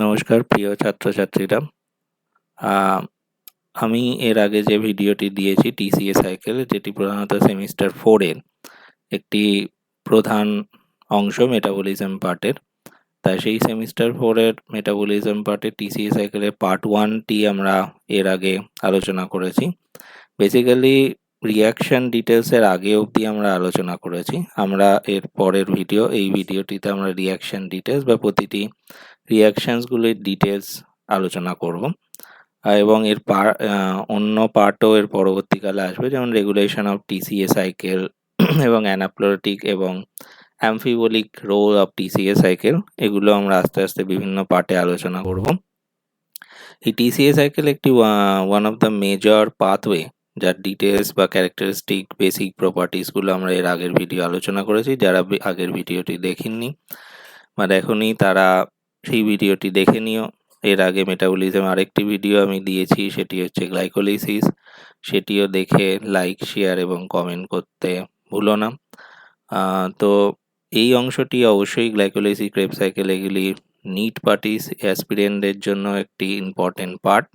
নমস্কার প্রিয় ছাত্রছাত্রীরা। আমি এর আগে যে ভিডিওটি দিয়েছি টিসিএ সাইকেল, যেটি প্রধানত সেমিস্টার 4 এর একটি প্রধান অংশ মেটাবলিজম পার্টের। তাই সেই সেমিস্টার 4 এর মেটাবলিজম পার্টের টিসিএ সাইকেলের পার্ট 1টি আমরা এর আগে আলোচনা করেছি। বেসিক্যালি রিয়াকশন ডিটেলসের আগে অবধি আমরা আলোচনা করেছি। আমরা এর পরের এই ভিডিওটিতে আমরা রিয়াকশন ডিটেলস বা প্রতিটি রিয়াকশনসগুলির ডিটেলস আলোচনা করব, এবং এর অন্য পার্টও এর পরবর্তীকালে আসবে, যেমন রেগুলেশন অফ টিসিএ সাইকেল এবং অ্যানাপ্লোরেটিক এবং অ্যামফিবোলিক রোল অফ টিসিএ সাইকেল। এগুলো আমরা আস্তে আস্তে বিভিন্ন পার্টে আলোচনা করব। এই টিসিএ সাইকেল একটি one of the major pathway, যার ডিটেলস বা ক্যারেক্টারিস্টিক বেসিক প্রপার্টিসগুলো আমরা এর আগের ভিডিও আলোচনা করেছি। যারা আগের ভিডিওটি দেখেননি বা দেখনি তারা সেই ভিডিওটি দেখে নিও। এর আগে মেটাবলিজম আরেকটি ভিডিও আমি দিয়েছি, সেটি হচ্ছে গ্লাইকোলাইসিস। সেটিও দেখে লাইক, শেয়ার এবং কমেন্ট করতে ভুলো না। তো এই অংশটি অবশ্যই গ্লাইকোলাইসিস, ক্রেবস সাইকেল, এগুলি নিট পার্টিস অ্যাসপিরেন্টদের জন্য একটি ইম্পর্টেন্ট পার্ট।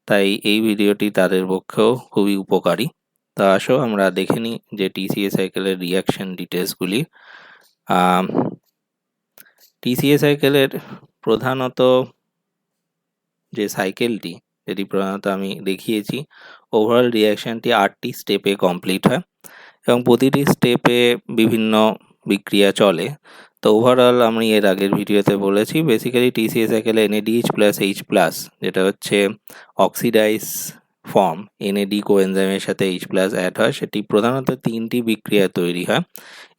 তাই এই ভিডিওটি তাদের পক্ষেও খুবই উপকারী। তা আসো আমরা দেখে নিই যে টিসিএ সাইকেলের রিয়াকশন ডিটেলসগুলি। টিসিএ সাইকেলের প্রধানত যে সাইকেলটি, যেটি প্রধানত আমি দেখিয়েছি, ওভারঅল রিয়াকশনটি 8টি স্টেপে কমপ্লিট হয় এবং প্রতিটি স্টেপে বিভিন্ন বিক্রিয়া চলে। তো ওভারঅল আমি এর আগের ভিডিওতে বলেছি, বেসিক্যালি টিসিএ সাইকেলে NADH প্লাস H প্লাস, যেটা হচ্ছে অক্সিডাইজ ফর্ম, NAD কোএনজাইমের সাথে H প্লাস অ্যাড হয়। সেটি প্রধানত 3টি বিক্রিয়া তৈরি হয়।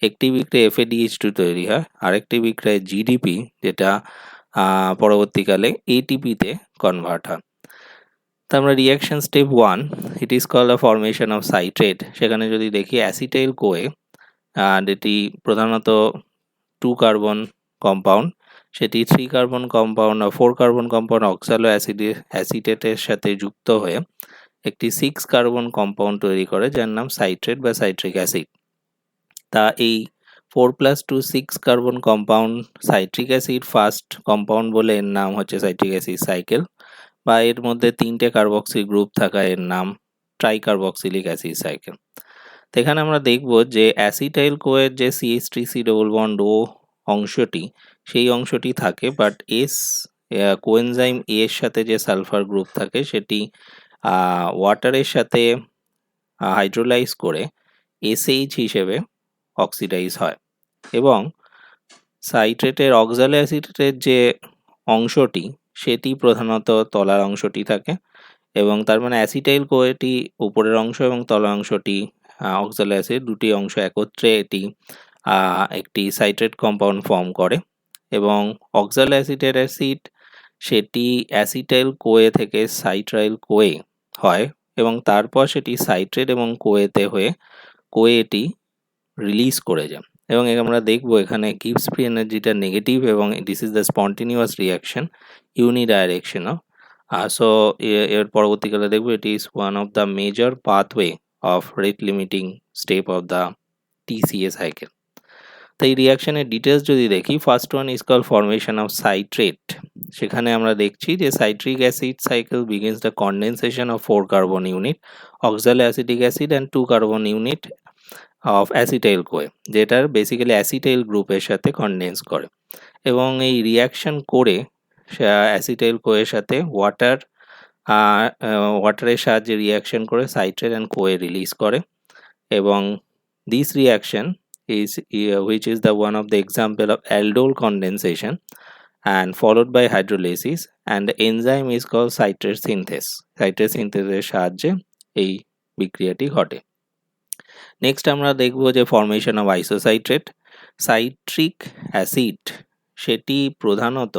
একটি বিক্রিয়া FADH2 তৈরি হয়, আরেকটি বিক্রিয়া GDP, যেটা পরবর্তীকালে ATPতে কনভার্ট হয়। তো আমরা reaction step 1, it is called the formation of citrate. সেখানে যদি দেখি অ্যাসিটাইল কোয়ে, যেটি প্রধানত 2 কার্বন কম্পাউন্ড, সেটি 3 কার্বন কম্পাউন্ড বা 4 কার্বন কম্পাউন্ড অক্সালো অ্যাসিটেটের সাথে যুক্ত হয়ে একটি 6 কার্বন কম্পাউন্ড তৈরি করে, যার নাম সাইট্রেট বা সাইট্রিক অ্যাসিড। তা এই 4+2 6 carbon compound citric acid first compound বলে এর নাম হচ্ছে সাইট্রিক অ্যাসিড সাইকেল, বা এর মধ্যে 3টে কার্বক্সিল গ্রুপ থাকা এর নাম ট্রাইকার্বক্সিলিক অ্যাসিড সাইকেল। তো এখানে আমরা দেখব যে অ্যাসিটাইল কোয়ের যে CH3C ডবল বন্ড ও অংশটি, সেই অংশটি থাকে, বাট কোএনজাইম এর সাথে যে সালফার গ্রুপ থাকে সেটি ওয়াটারের সাথে হাইড্রোলাইজ করে SH হিসেবে অক্সিডাইজ হয়, এবং সাইট্রেটের অক্সালো অ্যাসিটেটের যে অংশটি, সেটি প্রধানত তলার অংশটি থাকে, এবং তার মানে অ্যাসিটাইল কোয়েটি উপরের অংশ এবং তলার অংশটি অক্সালো অ্যাসিড, দুটি অংশ একত্রে এটি একটি সাইট্রেট কম্পাউন্ড ফর্ম করে। এবং অক্সালো অ্যাসিড সেটি অ্যাসিটাইল কোয়ে থেকে সাইট্রাইল কোয়ে হয়, এবং তারপর সেটি সাইট্রেট এবং কোয়েতে হয়ে কোয়েটি রিলিজ করে যায়। এবং আমরা দেখবো এখানে গিবস ফ্রি এনার্জিটা নেগেটিভ, এবং this is the spontaneous reaction unidirectional. So এর পরবর্তীকালে দেখবো it is one of the major pathway of rate limiting step of the TCA cycle. তো এই রিয়াকশনের ডিটেলস যদি দেখি, first one is call formation of citrate. সেখানে আমরা দেখছি যে citric acid cycle begins the condensation of 4 carbon unit oxaloacetic acid and 2 carbon unit of acetyl CoA, যেটার বেসিক্যালি অ্যাসিটাইল গ্রুপের সাথে কন্ডেন্স করে, এবং এই রিয়াকশন করে অ্যাসিটাইল কোয়ের সাথে ওয়াটারের সাহায্যে রিয়াকশন করে সাইট্রেট অ্যান্ড কোয়ে রিলিজ করে। এবং this reaction is which is the one of the example of aldol condensation and followed by hydrolysis, and the enzyme is called citrate synthase. Citrate synthase এর সাহায্যে এই বিক্রিয়াটি ঘটে। Next আমরা দেখব যে ফরমেশন অফ আইসোসাইট্রেট। সাইট্রিক অ্যাসিড সেটি প্রধানত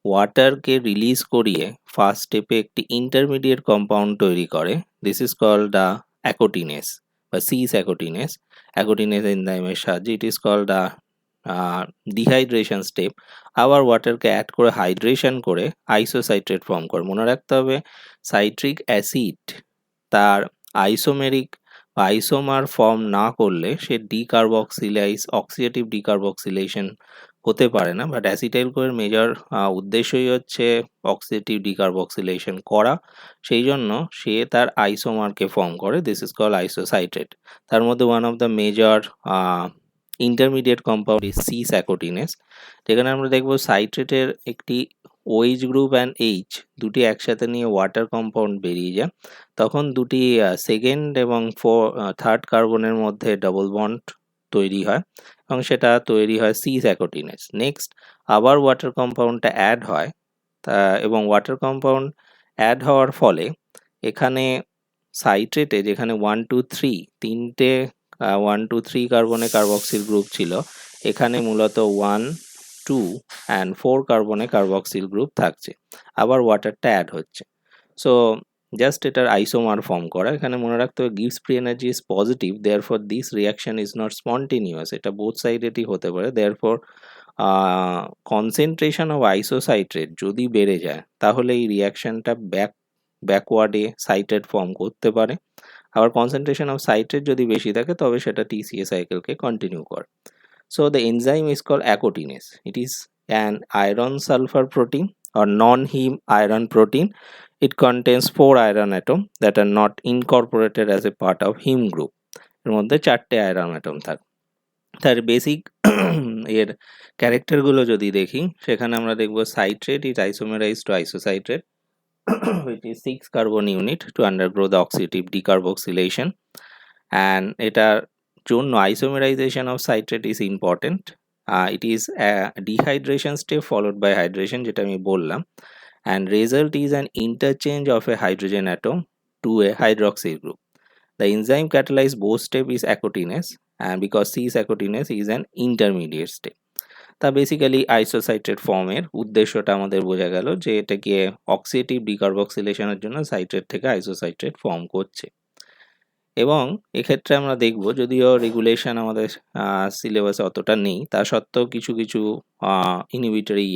ওয়াটারকে release করিয়ে ফার্স্ট স্টেপে একটি ইন্টারমিডিয়েট কম্পাউন্ড তৈরি করে। This is called the aconitase বা সিস অ্যাকোটিনেস। অ্যাকোটিনেস এনজাইমের সাহায্যে it is called the dehydration step. আবার ওয়াটারকে অ্যাড করে হাইড্রেশন করে আইসোসাইট্রেট ফর্ম করে। মনে রাখতে হবে সাইট্রিক অ্যাসিড তার আইসোমেরিক আইসোমার ফর্ম না করলে সে অক্সিডেটিভ ডিকার্বক্সিলেশন হতে পারে না, বাট অ্যাসিটাইল কোয়ের মেজর উদ্দেশ্যই হচ্ছে অক্সিডেটিভ ডিকার্বক্সিলেশন করা। সেই জন্য সে তার আইসোমারকে ফর্ম করে, দিস ইজ কল আইসোসাইট্রেট। তার মধ্যে one of the major intermediate compound is cis স্যাকোটিনেস। যেখানে আমরা দেখবো সাইট্রেটের একটি OH গ্রুপ অ্যান্ড H দুটি একসাথে নিয়ে ওয়াটার কম্পাউন্ড বেরিয়ে যায়, তখন দুটি সেকেন্ড এবং থার্ড কার্বনের মধ্যে ডবল বন্ড তৈরি হয় এবং সেটা তৈরি হয় সি স্যাকোটিনেস। নেক্সট আবার ওয়াটার কম্পাউন্ডটা অ্যাড হয়, তা এবং ওয়াটার কম্পাউন্ড অ্যাড হওয়ার ফলে এখানে সাইট্রেটে যেখানে 1 2 3 তিনটে 1 2 3 কার্বনে কার্বক্সিল গ্রুপ ছিল, এখানে মূলত 1 2 অ্যান্ড 4 কার্বনে কার্বক্সিল গ্রুপ থাকছে, আবার ওয়াটারটা অ্যাড হচ্ছে। সো জাস্ট এটার আইসোমার ফর্ম করা। এখানে মনে রাখতে হবে gives free energy is positive, therefore this reaction is not spontaneous. এটা বোথ সাইডেরই হতে পারে, দেয়ারফর কনসেন্ট্রেশন অফ আইসোসাইট্রেট যদি বেড়ে যায় তাহলে এই রিয়াকশনটা ব্যাকওয়ার্ডে সাইট্রেট ফর্ম করতে পারে, আবার কনসেন্ট্রেশন অফ সাইট্রেট যদি বেশি থাকে তবে সেটা TCA সাইকেলকে কন্টিনিউ করে। So the enzyme is called aconitase. It is an iron sulphur protein or non-heme iron protein. It contains 4 iron atom that are not incorporated as a part of heme group. এর মধ্যে 4টে iron atom থাকে। তার basic এর ক্যারেক্টারগুলো যদি দেখি, সেখানে আমরা দেখব citrate is isomerize to isocitrate which is 6 carbon unit to undergo the oxidative decarboxylation, and এটার জন্য isomerization of citrate is important. It is a dehydration step followed by hydration, যেটা আমি বললাম, and result is an interchange of a hydrogen atom to a hydroxyl group. The enzyme catalyze both step is acotinase, and because C-acotinase is an intermediate step. তা basically আইসোসাইট্রেট ফর্মের উদ্দেশ্যটা আমাদের বোঝা গেল যে এটাকে অক্সিডেটিভ ডিকার্বক্সিলেশনের জন্য সাইট্রেট থেকে আইসোসাইট্রেট ফর্ম করছে। এবং এক্ষেত্রে আমরা দেখব, যদিও রেগুলেশন আমাদের সিলেবাসে অতটা নেই, তা সত্ত্বেও কিছু কিছু inhibitory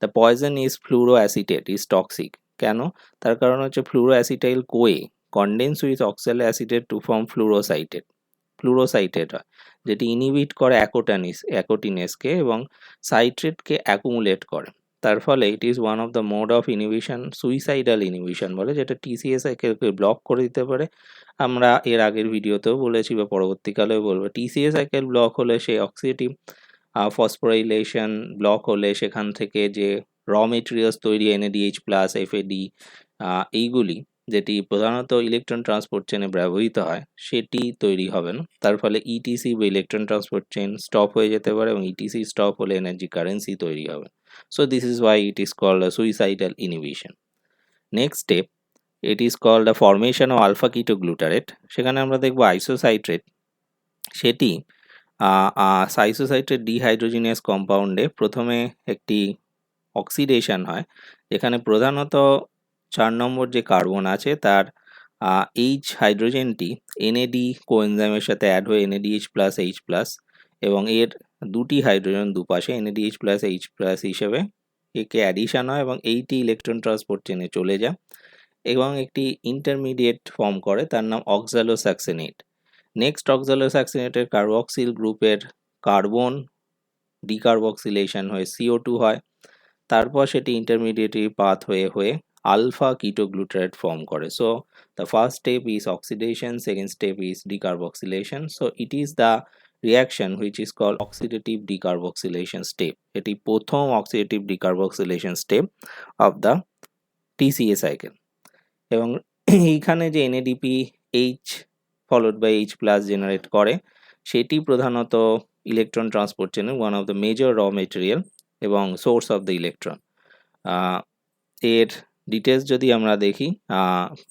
the poison is fluoroacetate is toxic. কেন? তার কারণ হচ্ছে fluoroacetyl CoA condense with oxaloacetate to form fluorocitrate হয়, যেটি ইনহিবিট করে অ্যাকোটিনেসকে এবং সাইট্রেটকে অ্যাকুমুলেট করে। তার ফলে ইট is one of the mode of inhibition, suicidal inhibition বলে, যেটা TCA সাইকেলকে ব্লক করে দিতে পারে। আমরা এর আগের ভিডিওতেও বলেছি বা পরবর্তীকালেও বলবো, TCA সাইকেল ব্লক হলে সে অক্সিডেটিভ ফসফোরাইলেশন ব্লক হলে সেখান থেকে যে র মেটেরিয়ালস তৈরি NADH+, FAD এইগুলি যেটি প্রধানত ইলেকট্রন ট্রান্সপোর্ট চেনে ব্যবহৃত হয় সেটি তৈরি হবে না। তার ফলে ETC বা ইলেকট্রন ট্রান্সপোর্ট চেন স্টপ হয়ে যেতে পারে এবং ETC স্টপ হলে এনার্জি কারেন্সি তৈরি হবে। So this is why it is called a suicidal inhibition. Next step, it is called the formation of alpha ketoglutarate. সেখানে আমরা দেখব আইসোসাইট্রেট, সেটি আইসোসাইট্রেট ডিহাইড্রোজিনাস কম্পাউন্ডে প্রথমে একটি অক্সিডেশন হয়, যেখানে প্রধানত 4 নম্বর যে কার্বন আছে তার H হাইড্রোজেনটি NAD কোএনজাইমের সাথে অ্যাড হয়ে NADH+, H+, এবং এর দুটি হাইড্রোজেন দুপাশে NADH+, H+ হিসেবে একে অ্যাডিশন হয় এবং এইটি ইলেকট্রন ট্রান্সপোর্ট চেনে চলে যায় এবং একটি ইন্টারমিডিয়েট ফর্ম করে, তার নাম অক্সালোসাক্সেনেট। নেক্সট অক্সালোসাক্সেনেটের কার্বক্সিল গ্রুপের কার্বন ডিকার্বক্সিলেশন হয়ে CO2 হয়, তারপর সেটি ইন্টারমিডিয়েটরি পাথ হয়ে আলফা কিটোগ্লুটারেট ফর্ম করে। So the first step is oxidation, second step is decarboxylation. So it is the reaction which is called oxidative decarboxylation step. এটি প্রথম oxidative decarboxylation step of the TCA cycle. এবং এইখানে যে NADP H followed by H+ generate করে সেটি প্রধানত electron transport চেনের one of the major raw material এবং সোর্স অফ দ্য ইলেকট্রন। এর ডিটেলস যদি আমরা দেখি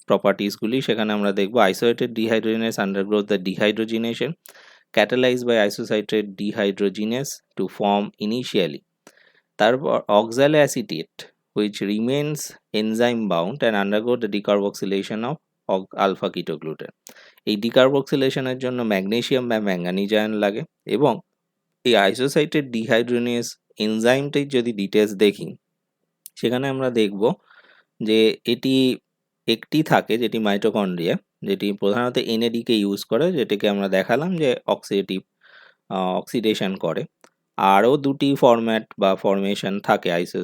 প্রপার্টিসগুলি, সেখানে আমরা দেখব isolated dehydrogenase undergoes the dehydrogenation catalyzed by isocitrate dehydrogenase to form initially. তারপর oxaloacetate which remains enzyme bound and undergo the decarboxylation of alpha ketoglutarate. এই ডিকার্বক্সিলেশনের জন্য ম্যাগনেসিয়াম বা ম্যাঙ্গানিজ আয়ন লাগে এবং এই আইসোসাইট্রেট ডিহাইড্রোজেনেস এনজাইমটির যদি ডিটেলস দেখি, সেখানে আমরা দেখব যে এটি একটি থাকে যেটি মাইটোকন্ড্রিয়া, যেটি প্রধানত NAD কে ইউজ করে, যেটাকে আমরা দেখালাম যে অক্সিডেশন করে। আরও দুটি ফরম্যাট বা ফরমেশন থাকে আইসো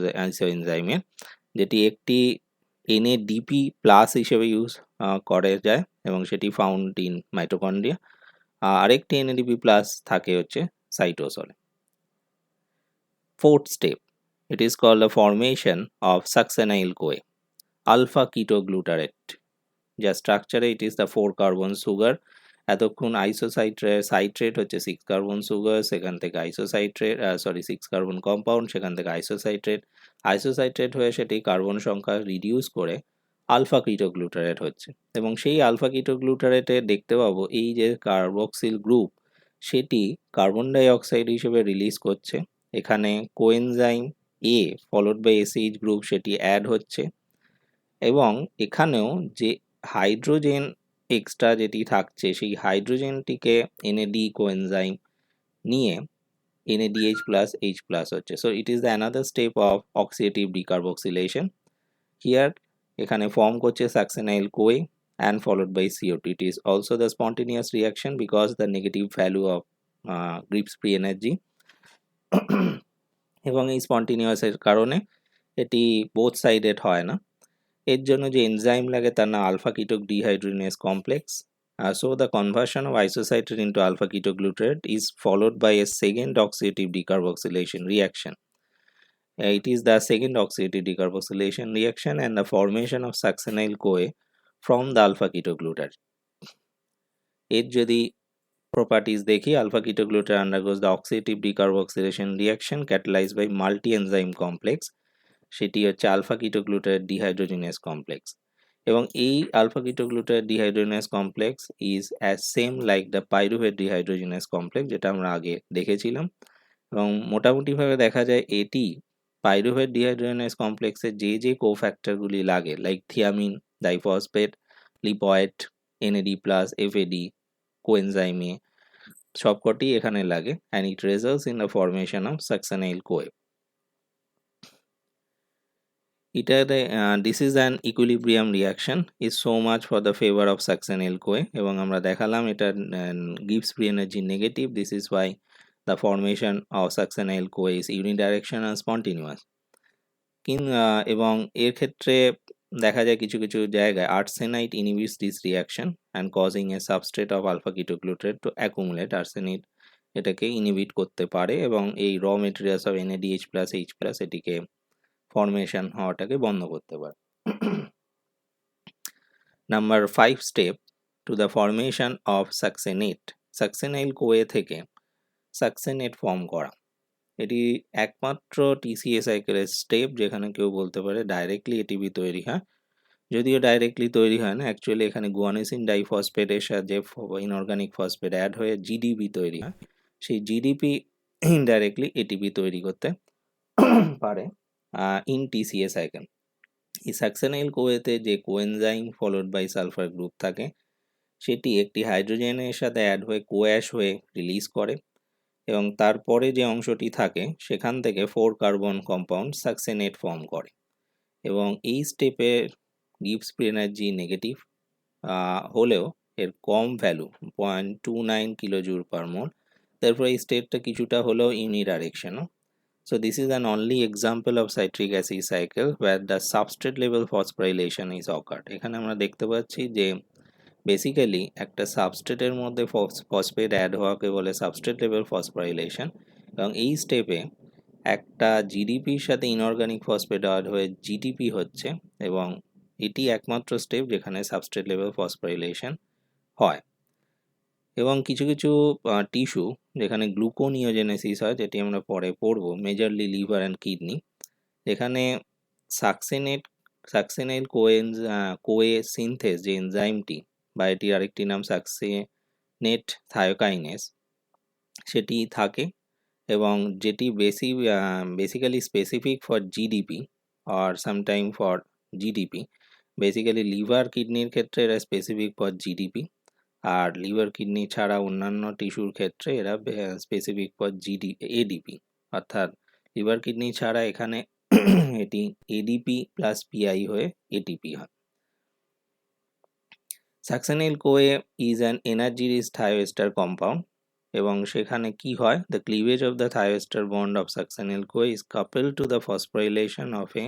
এনজাইমের, যেটি একটি NADP প্লাস হিসেবে ইউজ করা যায় এবং সেটি ফাউন্ড ইন মাইটোকন্ড্রিয়া। আরেকটি NADP প্লাস থাকে হচ্ছে সাইটোসলে। Fourth step, it is called the formation of succinyl-CoA, alpha ketoglutarate, যার স্ট্রাকচারে it is the 4 carbon sugar. এতক্ষণ সাইট্রেট হচ্ছে 6 কার্বন সুগার, সেখান থেকে আইসোসাইট্রেট 6 কার্বন কম্পাউন্ড, সেখান থেকে আইসোসাইট্রেট হয়ে সেটি কার্বন সংখ্যা রিডিউস করে আলফা কিটোগ্লুটারেট হচ্ছে। এবং সেই আলফা কিটোগ্লুটারেটে দেখতে পাবো এই যে কার্বক্সিল গ্রুপ সেটি কার্বন ডাই অক্সাইড হিসেবে রিলিজ করছে। এখানে coenzyme A followed by SH group সেটি অ্যাড হচ্ছে এবং এখানেও যে হাইড্রোজেন এক্সট্রা যেটি থাকছে সেই হাইড্রোজেনটিকে NAD কোএনজাইম নিয়ে NADH plus H plus হচ্ছে। So it is the another step of oxidative decarboxylation. Here এখানে ফর্ম করছে succinyl CoA and followed by CO2. It is also the spontaneous reaction because the negative value of Gibbs free energy এবং এই spontaneous এর কারণে এটি both sided হয় না। এর জন্য যে এনজাইম লাগে তার নাম alpha keto dehydrogenase complex. So the conversion of isocitrate into alpha ketoglutarate is followed by a second oxidative decarboxylation reaction. It is the second oxidative decarboxylation reaction and the formation of succinyl-CoA from the alpha ketoglutarate. এর যদি properties দেখি, alpha ketoglutarate undergoes the oxidative decarboxylation reaction catalyzed by multi-enzyme complex, সেটি হচ্ছে alpha ketoglutarate dehydrogenase complex. এবং এই alpha ketoglutarate dehydrogenase complex is as same like the pyruvate dehydrogenase complex, যেটা আমরা আগে দেখেছিলাম। এবং মোটামুটিভাবে দেখা যায় এটি পাইরুভেট ডিহাইড্রোজেনেজ কমপ্লেক্সের যে কোফ্যাক্টরগুলি লাগে like thiamine, diphosphate, lipoid, NAD+, FAD, coenzyme A, সবকটি এখানে লাগে and it results in the formation of succinyl-CoA. This is an equilibrium reaction is so much for the favor of succinyl-CoA এবং আমরা দেখালাম এটা gives free energy negative. This is why the formation of succinyl-CoA is unidirectional spontaneous. এবং এর ক্ষেত্রে দেখা যায় কিছু কিছু জায়গায় arsenite inhibits this reaction and causing a substrate of alpha ketoglutarate to accumulate. arsenite এটাকে ইনহিবিট করতে পারে এবং এই raw materials of NADH+ H+ এটিকে ফর্মেশন হওয়াটাকে বন্ধ করতে পারে। Number 5 step to the formation of succinate, সাকসিনাইল-CoA থেকে সাকসেনেট ফর্ম করা। এটি একমাত্র TCA সাইকেলের স্টেপ যেখানে কেউ বলতে পারে ডাইরেক্টলি এটিপি তৈরি হয়, যদিও ডাইরেক্টলি তৈরি হয় না, অ্যাকচুয়ালি এখানে গুয়ানিসিন ডাইফসফেটের সাথে ইনঅর্গানিক ফসফেট অ্যাড হয়ে GDP তৈরি হয়, সেই GDP ইনডাইরেক্টলি এটিপি তৈরি করতে পারে in TCA cycle. এই সাকসিনাইল-CoA-তে যে coenzyme followed by sulphur group থাকে সেটি একটি হাইড্রোজেনের সাথে অ্যাড হয়ে কোঅ্যাশ হয়ে রিলিজ করে এবং তারপরে যে অংশটি থাকে সেখান থেকে 4 কার্বন কম্পাউন্ড সাকসিনেট ফর্ম করে এবং এই স্টেপে গিভস ফ্রি এনার্জি নেগেটিভ হলেও এর কম ভ্যালু 0.29 কিলোজুল পার মোল, তারপর এই স্টেপটা কিছুটা হলেও ইউনিডাইরেকশনাল। So this is an only example of citric acid cycle where the substrate level phosphorylation is occurred. এখানে আমরা দেখতে পাচ্ছি যে বেসিক্যালি একটা সাবস্ট্রেটের মধ্যে ফসফেট অ্যাড হওয়াকে বলে সাবস্ট্রেট লেভেল ফসফোরাইলেশন এবং এই স্টেপে একটা জিডিপির সাথে ইনঅর্গানিক ফসফেট অ্যাড হয়ে জিডিপি হচ্ছে এবং এটি একমাত্র স্টেপ যেখানে সাবস্ট্রেট লেভেল ফসফোরাইলেশন হয়। এবং কিছু কিছু টিস্যু যেখানে গ্লুকোনিওজেনেসিস হয়, যেটি আমরা পরে পড়ব, মেজরলি লিভার অ্যান্ড কিডনি, এখানে সাকসিনাইল-CoA সিনথেস যে এনজাইমটি বা এটির আরেকটি নাম সাকসিনেট থায়োকাইনেস সেটি থাকে এবং যেটি বেসিক্যালি স্পেসিফিক ফর জিডিপি আর sometime for GDP. Basically liver কিডনির ক্ষেত্রে এরা স্পেসিফিক ফর জিডিপি আর লিভার কিডনি ছাড়া অন্যান্য টিস্যুর ক্ষেত্রে এরা স্পেসিফিক ফর এডিপি, অর্থাৎ লিভার কিডনি ছাড়া এখানে এটি এডিপি প্লাস পিআই হয়ে এটিপি হয়। Succinyl-CoA is an energy-rich thioester compound এবং সেখানে কি হয়, the cleavage of the thioester bond of succinyl CoA is coupled to the phosphorylation of a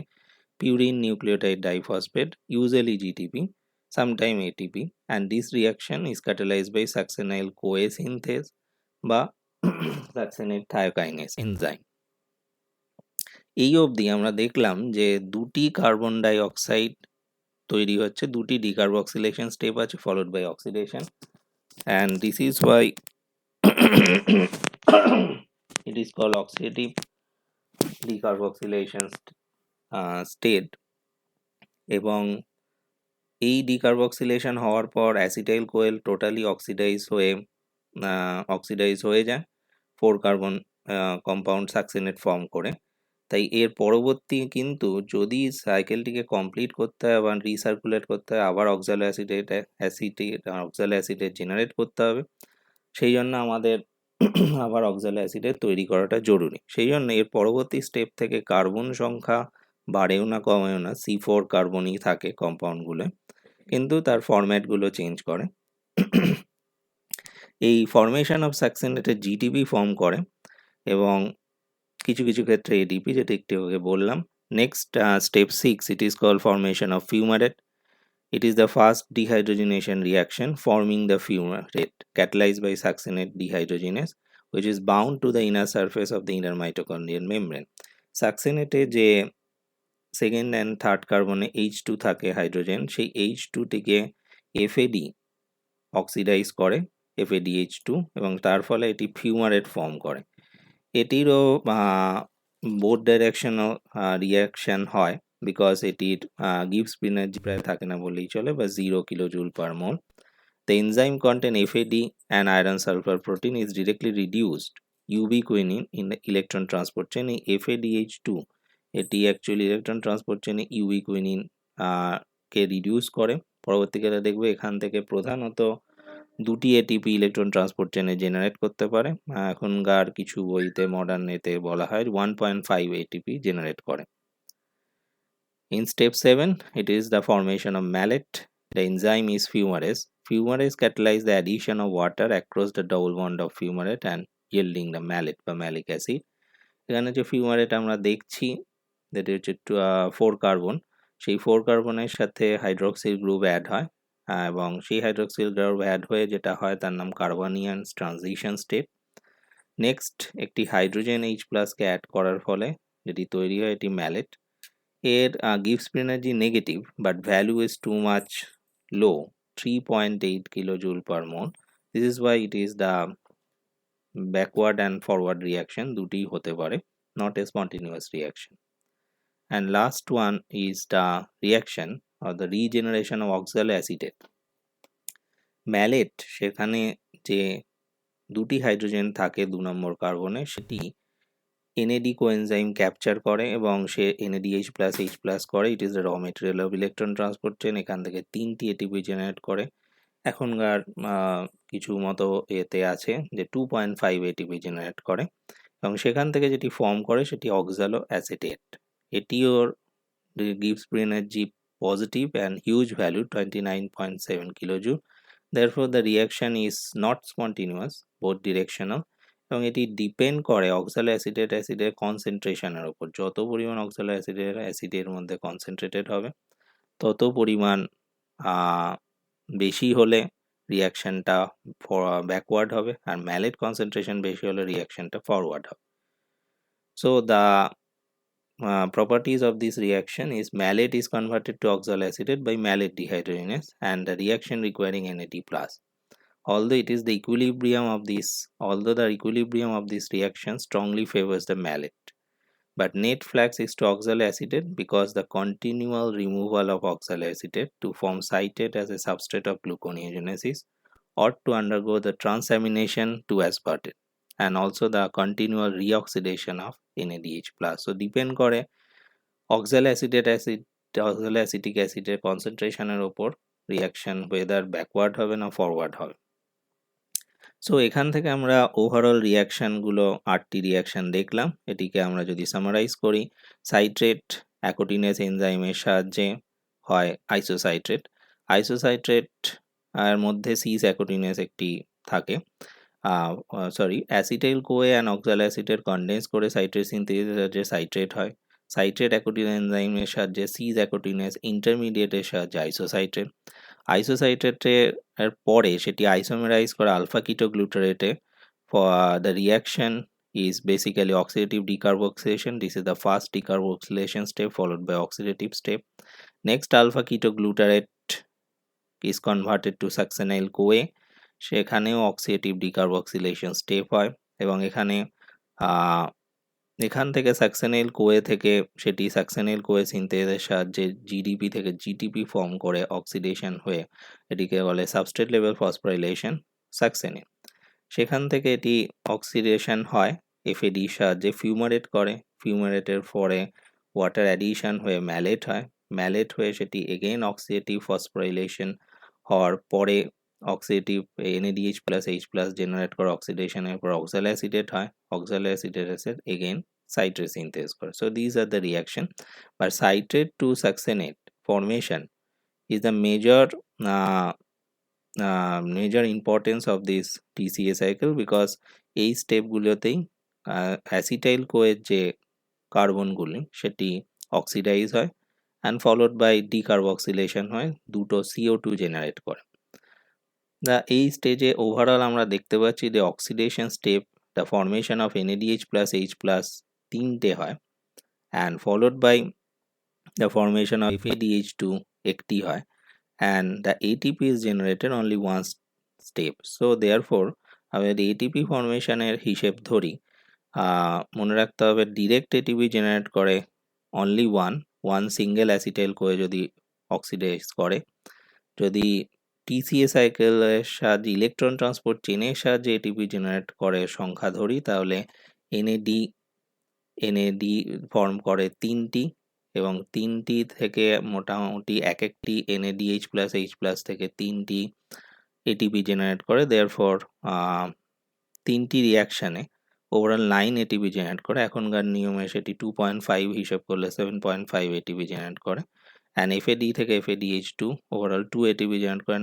purine nucleotide diphosphate, usually GTP, sometime ATP, and this reaction is catalyzed by succinyl CoA synthase বা succinate thiokinase enzyme. এই অবধি আমরা দেখলাম যে দুটি carbon die oxide তৈরি হচ্ছে, দুটি ডিকার্বক্সিলেশন স্টেপ আছে followed by oxidation, and this is why it is called oxidative decarboxylation state. এবং এই ডিকার্বক্সিলেশন হওয়ার পর অ্যাসিটাইল কোয়েল টোটালি অক্সিডাইজ হয়ে যায় 4 কার্বন কম্পাউন্ড সাকসিনেট ফর্ম করে। তাই এর পরবর্তী কিন্তু যদি সাইকেলটিকে কমপ্লিট করতে হয় বা রিসার্কুলেট করতে হয়, আবার অক্সালো অ্যাসিডেট জেনারেট করতে হবে। সেই জন্য আমাদের আবার অক্সালো অ্যাসিডেট তৈরি করাটা জরুরি। সেই জন্য এর পরবর্তী স্টেপ থেকে কার্বন সংখ্যা বাড়েও না কমেও না, C4 কার্বনই থাকে কম্পাউন্ডগুলো, কিন্তু তার ফরম্যাটগুলো চেঞ্জ করে। এই ফরমেশন অফ সাকসিনেটের জিটিপি ফর্ম করে এবং কিছু কিছু ক্ষেত্রে এডিপি, যেটা একটু আগে বললাম। Next step 6, it is called formation of fumarate. It is the fast dehydrogenation reaction forming the fumarate catalyzed by succinate dehydrogenase, which is bound to the inner surface of the inner mitochondrial membrane. সাকসিনেটে যে second and third কার্বনে H2 থাকে hydrogen, সেই H2 টিকে FAD oxidise করে, FADH2, এবং তার ফলে এটি fumarate form করে। এটিরও বোথ ডাইরেকশনও রিয়াকশন হয়, বিকজ এটির গিবস এনার্জি প্রায় থাকে না বললেই চলে, বা 0 kilojoule per mole. The enzyme contain FAD and iron sulfur protein is directly reduced ubiquinone in the electron transport chain. এই FADH2 এটি অ্যাকচুয়ালি ইলেকট্রন ট্রান্সপোর্ট চেনে ইউবিকুইনিন কে রিডিউস করে। পরবর্তীকালে দেখবে এখান থেকে প্রধানত দুটি এটিপি ইলেকট্রন ট্রান্সপোর্ট চেনে জেনারেট করতে পারে। এখনকার কিছু বইতে মডার্ন এতে বলা হয় 1.5 এটিপি জেনারেট করে। In step 7, it is the formation of malate. The enzyme is fumarase. Fumarase catalyzes the addition of water across the double bond of fumarate and yielding the malate বা malic acid. এখানে যে fumarate আমরা দেখছি, যেটি হচ্ছে 4 carbon, সেই 4 কার্বনের সাথে হাইড্রোক্সিল গ্রুপ অ্যাড হয়, এবং সেই হাইড্রোক্সিল গ্রুপ অ্যাড হয়ে যেটা হয় তার নাম কার্বনিয়ান ট্রানজিশন স্টেট। নেক্সট একটি হাইড্রোজেন H+কে অ্যাড করার ফলে যেটি তৈরি হয় এটি ম্যালেট। এর gives energy negative, but value is too much low, 3.8 kilojoule per mole. This is why it is the backward and forward reaction দুটি হতে পারে, not a spontaneous reaction. And last one is the reaction or the regeneration of oxaloacetate. Mallet সেখানে যে দুটি hydrogen থাকে 2 নম্বর কার্বনে, সেটি NAD coenzyme capture করে এবং সে NADH+H+ করে। ইট ইজ দ্য র material of electron transport chain. এখান থেকে 3টি এটিপি জেনারেট করে। এখনকার কিছু মতো এতে আছে যে 2.5 এটিপি জেনারেট করে, এবং সেখান থেকে যেটি ফর্ম করে সেটি অক্সালো অ্যাসিটেট। এটিও gives free energy positive and huge value 29.7 kilojoule. Therefore the reaction is not spontaneous, both directional, এবং এটি ডিপেন্ড করে অক্সালো অ্যাসিডের কনসেন্ট্রেশনের উপর। যত পরিমাণ অক্সালো অ্যাসিডের মধ্যে কনসেন্ট্রেটেড হবে তত পরিমাণ বেশি হলে রিয়াকশনটা ব্যাকওয়ার্ড হবে, আর ম্যালেট কনসেন্ট্রেশন বেশি হলে রিয়াকশনটা ফরওয়ার্ড হবে। So the properties of this reaction is malate is converted to oxaloacetate by malate dehydrogenase, and the reaction requiring NAD+. Although the equilibrium of this reaction strongly favors the malate, but net flux is to oxaloacetate because the continual removal of oxaloacetate to form citrate as a substrate of gluconeogenesis or to undergo the transamination to aspartate, and also the continual reoxidation of NADH+. So depend করে oxaloacetic অ্যাসিডের কনসেন্ট্রেশনের উপর reaction whether backward হবে না forward হবে। So এখান থেকে আমরা overall রিয়াকশনগুলো 8টি রিয়াকশন দেখলাম। এটিকে আমরা যদি সামারাইজ করি, সাইট্রেট অ্যাকোটিনেজ এনজাইমের সাহায্যে হয় আইসোসাইট্রেট এর মধ্যে সিস অ্যাকোটিনেজ একটি থাকে, অ্যাসিটাইল কোয়ে অ্যান্ড অক্সালোঅ্যাসিটেট কনডেন্স করে সাইট্রেট সিনথেসিসের সাহায্যে সাইট্রেট হয়। সাইট্রেট অ্যাকোটিন এনজাইমের সাহায্যে সিজ অ্যাকোটিনেজ ইন্টারমিডিয়েটের সাহায্যে আইসোসাইট্রেট। আইসোসাইট্রেটের পরে সেটি আইসোমেরাইজ করে alpha কিটোগ্লুটারেটে। The reaction is basically oxidative decarboxylation. This is the first decarboxylation step followed by oxidative step. Next, alpha ketoglutarate is converted to succinyl CoA. সেখানেও অক্সিডেটিভ ডিকার্বক্সিলেশন স্টেপ হয় এবং এখান থেকে সাকসেনাইল কোয়ে থেকে সেটি সাকসেনাইল কোয়ে সিনথেসের সাহায্যে জিডিপি থেকে জিটিপি ফর্ম করে অক্সিডেশন হয়ে এটিকে বলে সাবস্ট্রেট লেভেল ফসফোরাইলেশন সাকসেনিন। সেখান থেকে এটি অক্সিডেশন হয় এফএডি সাহায্যে ফিউমারেট করে। ফিউমারেটের পরে ওয়াটার অ্যাডিশন হয়ে ম্যালেট হয়। ম্যালেট হয়ে সেটি এগেইন অক্সিডেটিভ ফসফোরাইলেশন হওয়ার পরে oxidative NADH plus H plus generate করে অক্সিডেশনের পর অক্সালোঅ্যাসিটেট হয়। অক্সালোঅ্যাসিটেট এসে এগেইন সাইট্রেট সিনথেস করে। So these are the reaction. But citrate to succinate formation is the major importance of this TCA cycle because এই স্টেপগুলোতেই acetyl কোয়ের যে কার্বনগুলি সেটি অক্সিডাইজ হয় অ্যান্ড ফলোড বাই ডিকার্বক্সিলেশন হয়, দুটো CO2 জেনারেট করে। এই স্টেজে ওভারঅল আমরা দেখতে পাচ্ছি যে oxidation step the formation of NADH plus H plus তিনটে হয় and followed by the formation of FADH2 একটি হয় and the ATP is generated only one step. So therefore আমি ATP ফর্মেশনের হিসেব ধরি, মনে রাখতে হবে ডিরেক্ট ATP জেনারেট করে only one single acetyl CoA যদি অক্সিডাইজ করে। যদি TCA সাইকেলের সাহায্যে ইলেকট্রন ট্রান্সপোর্ট চেনের সাহায্যে ATP জেনারেট করে সংখ্যা ধরি তাহলে NAD ফর্ম করে তিনটি এবং তিনটি থেকে মোটামুটি একটি NADH প্লাস H প্লাস থেকে তিনটি ATP জেনারেট করে। দেয়ারফর তিনটি রিয়াকশানে ওভারঅল 9 ATP জেনারেট করে। এখনকার নিয়মে সেটি 2.5 হিসেব করলে 7.5 ATP জেনারেট করে অ্যান্ড FAD থেকে FADH2 ওভারঅল 2 ATP জেনারেট করে।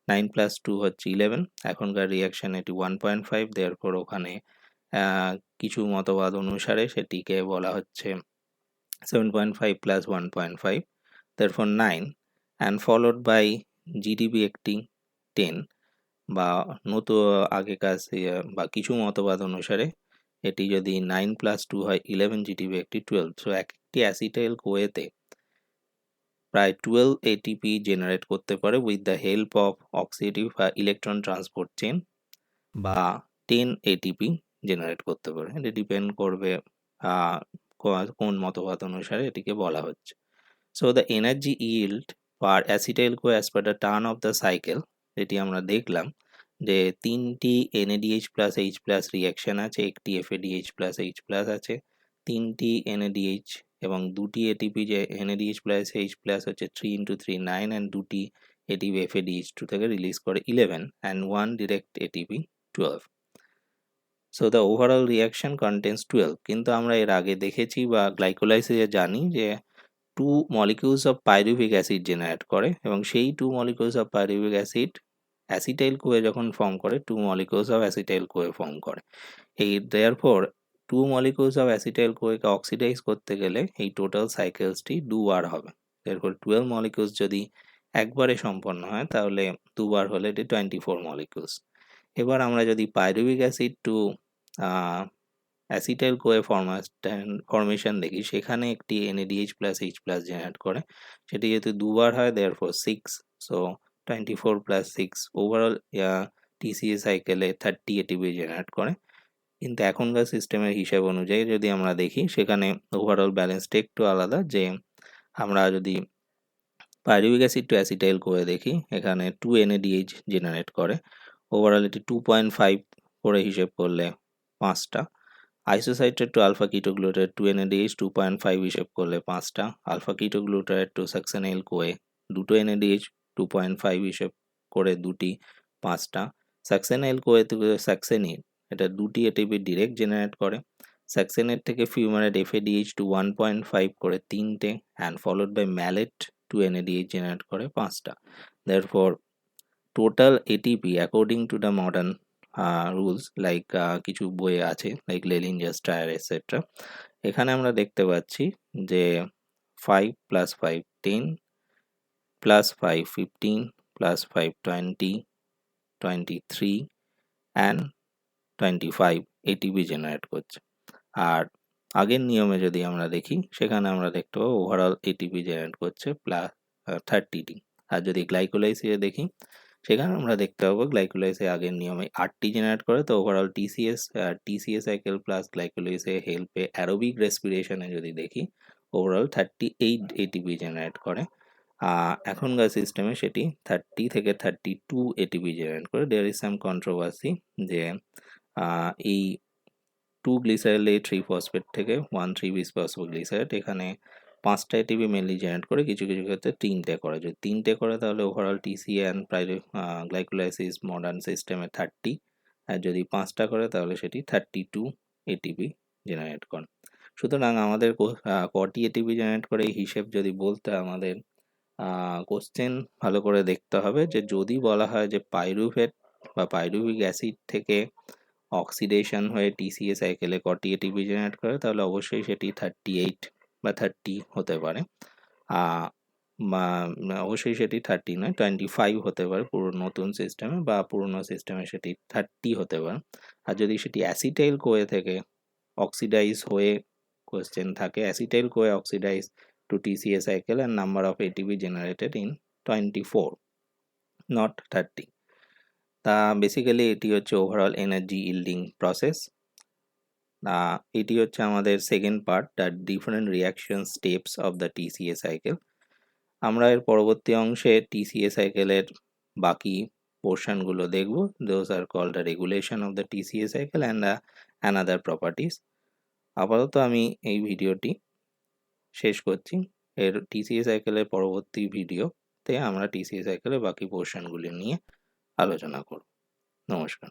9 প্লাস 2 হচ্ছে 11। এখনকার রিয়াকশান এটি 1.5। দেয়ারফর ওখানে কিছু মতবাদ অনুসারে সেটিকে বলা হচ্ছে 7.5 plus 1.5, therefore 9 and followed by GDP একটি 10 বা আগেকার বা কিছু মতবাদ অনুসারে এটি যদি 9 plus 2 হয় 11, GDP একটি 12। সো একটি অ্যাসিটাইল কোয়েতে প্রায় 12 ATP জেনারেট করতে পারে with the help of oxidative বা ইলেকট্রন ট্রান্সপোর্ট চেন বা 10 ATP জেনারেট করতে পারে। এটা ডিপেন্ড করবে কোন মতবাদ অনুসারে এটিকে বলা হচ্ছে। So the energy yield per acetyl co as per the turn off the cycle, যেটি আমরা দেখলাম যে তিনটি NADH plus H plus reaction আছে, একটি FADH প্লাস H প্লাস আছে, তিনটি NADH এবং দুটি ATP যে NADH প্লাস H প্লাস হচ্ছে 3 into 3 9 অ্যান্ড দুটি ATP FADH2 থেকে রিলিজ করে 11 and 1 direct ATP 12. So the overall reaction contains 12. কিন্তু আমরা এর আগে দেখেছি বা গ্লাইকোলাইসিসে জানি যে 2 molecules of pyruvic acid generate করে এবং সেই 2 molecules of pyruvic acid acetyl CoA যখন ফর্ম করে 2 molecules of acetyl CoA form করে। এই therefore 2 molecules of acetyl CoA K oxidise করতে গেলে এই টোটাল সাইকেলসটি দুবার হবে। therefore 12 molecules যদি একবারে সম্পন্ন হয় তাহলে দুবার হলে এটি 24 molecules। এবার আমরা যদি pyruvic acid to acetyl CoA formation দেখি, সেখানে একটি NADH plus H plus generate করে, সেটি যেহেতু দুবার হয় therefore 6, so 24 plus 6 overall TCA সাইকেলে 30 ATP জেনারেট করে। কিন্তু এখনকার সিস্টেমের হিসাব অনুযায়ী যদি আমরা দেখি সেখানে ওভারঅল ব্যালেন্সটা একটু আলাদা, যে আমরা যদি pyruvic acid to acetyl CoA দেখি এখানে 2 NADH জেনারেট করে, ওভারঅল এটি 2.5 করে হিসেব করলে 5টা। আইসোসাইট্রেট টু আলফা কিটোগ্লুটারেট 2 NADH 2.5 হিসেব করলে 5টা। আলফা কিটোগ্লুটারেট টু সাকসেনাইল কোয়ে 2 NADH 2.5 হিসেব করে 2টি 5টা। সাকসেনাইল কোয়ে থেকে সাকসেনিন এটা 2টি ATP ডিরেক্ট জেনারেট করে। সাকসেনেট থেকে ফিউমারেট FADH টু 1.5 করে 3টে and followed by malate 2 NADH generate করে 5টা। therefore total ATP according to the modern rules, like কিছু বইয়ে আছে লাইক লেলিঞ্জার টায়ার এটসেট্রা। এখানে আমরা দেখতে পাচ্ছি যে 5 + 5 10 + 5 15 + 5 20 23 অ্যান্ড 25 এটিপি জেনারেট করছে। আর আগের নিয়মে যদি আমরা দেখি সেখানে আমরা দেখতে পাবো ওভারঅল এটিপি জেনারেট করছে প্লাস 30টি। আর যদি গ্লাইকোলাইসিসে দেখি সেখানে আমরা দেখতে পাবো গ্লাইকোলাইসে আগের নিয়মে 8টি জেনারেট করে, তো ওভারঅল টিসিএ সাইকেল প্লাস গ্লাইকোলাইসে হেল্পে অ্যারোবিক রেসপিরেশনে যদি দেখি ওভারঅল 38 এটিপি জেনারেট করে। এখনকার সিস্টেমে সেটি 30 থেকে 32 এটিপি জেনারেট করে। দেয়ার ইজ সাম কন্ট্রোভার্সি যে এই 2 গ্লিসারল 3 ফসফেট থেকে 1 3 বিস ফসফোগ্লিসারেট এখানে 5টা এটিপি মেনলি জেনারেট করে, কিছু কিছু ক্ষেত্রে 3টে করে। যদি 3টে করে তাহলে overall TCA and glycolysis modern সিস্টেমে 30, আর যদি 5টা করে তাহলে সেটি 32 এটিপি জেনারেট করে। সুতরাং আমাদের কটি এটিপি জেনারেট করে এই হিসেব যদি বলতে আমাদের কোশ্চেন ভালো করে দেখতে হবে যে যদি বলা হয় যে পাইরুভেট বা পাইরুভিক অ্যাসিড থেকে অক্সিডেশন হয়ে টিসিএ সাইকেলে কটি এটিপি জেনারেট করে তাহলে অবশ্যই সেটি 38 বা 30 হতে পারে। অবশ্যই সেটি 30 নয় 25 হতে পারে পুরো নতুন সিস্টেমে, বা পুরনো সিস্টেমে সেটি 30 হতে পারে। আর যদি সেটি অ্যাসিটাইল কোয়ে থেকে অক্সিডাইজ হয়ে কোশ্চেন থাকে acetyl CoA oxidize to TCA cycle and number of ATP generated in 24 not 30। তা বেসিক্যালি এটি হচ্ছে ওভারঅল এনার্জি ইল্ডিং প্রসেস। এটি হচ্ছে আমাদের second part, the different reaction steps of the TCA cycle. আমরা এর পরবর্তী অংশে টিসিএ সাইকেলের বাকি পোর্শনগুলো দেখব। Those are called the regulation of the TCA cycle and another properties. আপাতত আমি এই ভিডিওটি শেষ করছি। এর টিসিএ সাইকেলের পরবর্তী ভিডিওতে আমরা টিসিএ সাইকেলের বাকি পোর্শনগুলি নিয়ে আলোচনা করব। নমস্কার।